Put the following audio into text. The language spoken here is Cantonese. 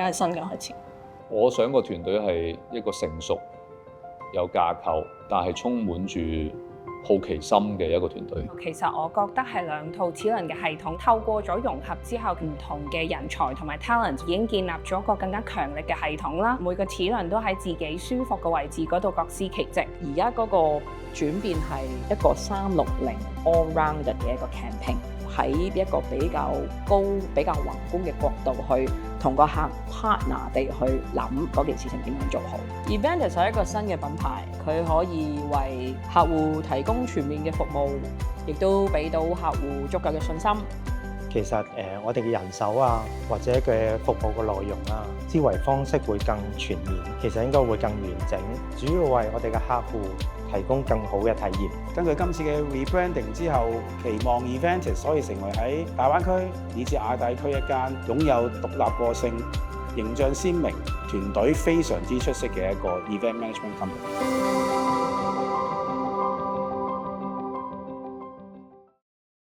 嘅新嘅開始。我想個團隊係一個成熟、有架構，但係充滿住好奇心嘅一個團隊。其實我覺得係兩套齒輪嘅系統透過咗融合之後，唔同嘅人才同埋 talent 已經建立咗一個更加強力嘅系統啦。每個齒輪都喺自己舒服嘅位置嗰度各司其職。而家嗰個轉變係一個360 all round 嘅一個 campaign， 喺一個比較高、比較宏觀嘅角度去同個客 partner 地去諗嗰件事情點樣做好。Eventus 係一個新嘅品牌，佢可以為客戶提供全面嘅服務，亦都俾到客戶足夠嘅信心。其實我哋嘅人手啊，或者嘅服務嘅內容啊，思維方式會更全面，其實應該會更完整，主要為我哋嘅客戶提供更好嘅體驗。根據今次嘅 rebranding 之後，期望 Eventus 可以成為喺大灣區以至亞太區一間擁有獨立個性、形象鮮明、團隊非常之出色嘅一個 event management company。